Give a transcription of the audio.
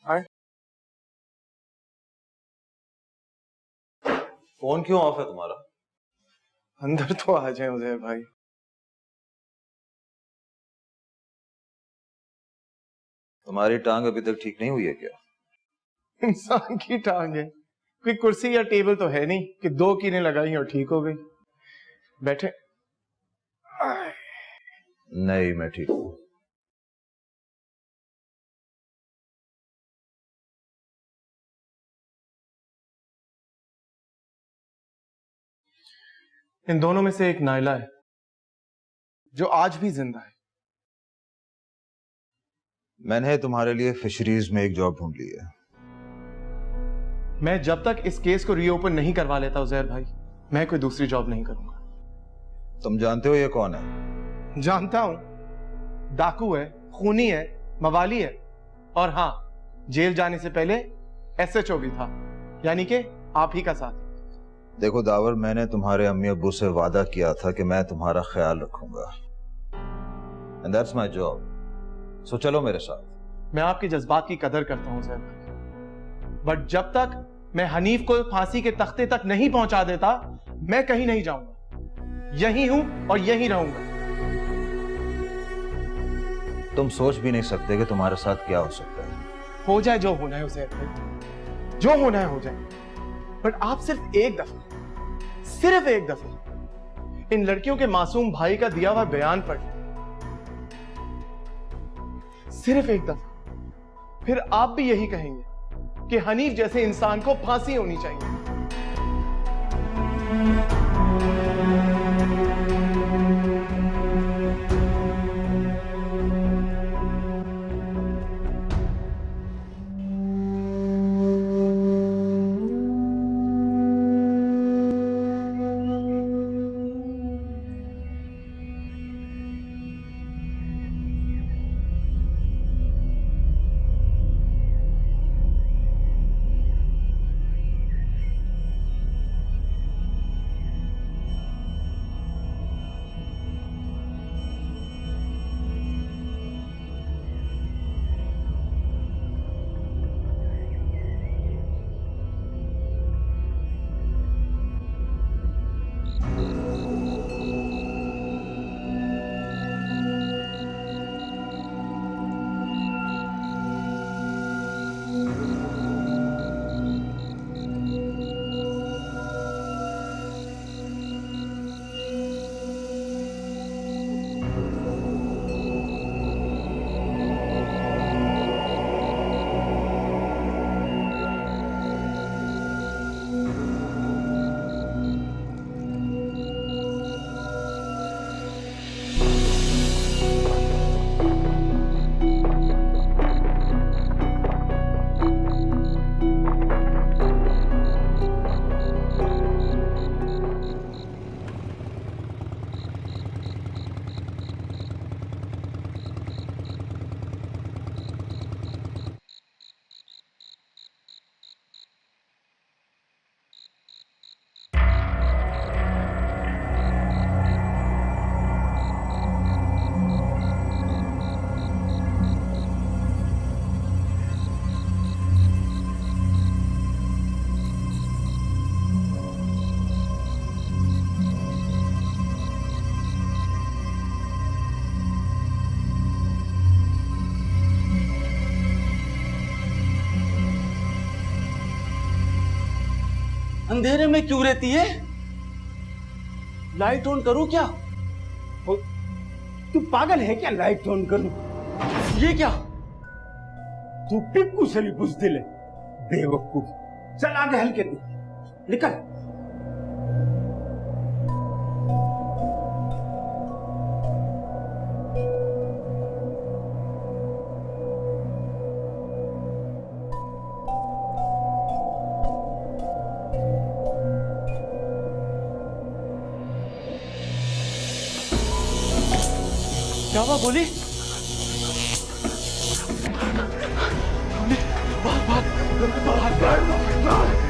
हाय। Phone क्यों of है तुम्हारा? अंदर तो आ जाए उजैर भाई। तुम्हारी टांग अभी तक ठीक नहीं हुई है क्या? इंसान की टांग है, कोई कुर्सी या टेबल तो है नहीं कि 2 कीलें लगाई और ठीक हो गई। बैठे। नहीं, मैं ठीक हूं। इन दोनों में से एक नायला है जो आज भी जिंदा है। मैंने तुम्हारे लिए फिशरीज में एक जॉब ढूंढ ली है। मैं जब तक इस केस को रीओपन नहीं करवा लेता उजैर भाई, मैं कोई दूसरी जॉब नहीं करूंगा। तुम जानते हो ये कौन है? जानता हूं, डाकू है, खूनी है, मवाली है, और हां, जेल जाने से पहले एसएचओ भी था, यानी कि आप ही का साथ। देखो दावर, मैंने तुम्हारे अम्मी अब्बू से वादा किया था कि मैं तुम्हारा ख्याल रखूंगा, एंड दैट्स माय जॉब। सो चलो मेरे साथ। मैं आपके जज्बात की कदर करता हूं उजैर भाई, बट जब तक मैं हनीफ को फांसी के तख्ते तक नहीं पहुंचा देता, मैं कहीं नहीं जाऊंगा। यहीं हूं और यहीं रहूंगा। तुम सोच भी नहीं सकते कि तुम्हारे साथ क्या हो सकता है। हो जाए जो होना है उजैर भाई, जो होना है हो जाए, बट आप सिर्फ एक दफा इन लड़कियों के मासूम भाई का दिया हुआ बयान पढ़ लें। सिर्फ एक दफा, फिर आप भी यही कहेंगे कि हनीफ जैसे इंसान को फांसी होनी चाहिए। अंधेरे में क्यों रहती है? लाइट ऑन करूं क्या? तू पागल है क्या? लाइट ऑन करूं? ये क्या? तू टिप्पू से भी बुज़दिल है, बेवकूफ। चल आगे हल्के तू निकल। क्या हुआ? बोली। भाग भाग भाग भाग।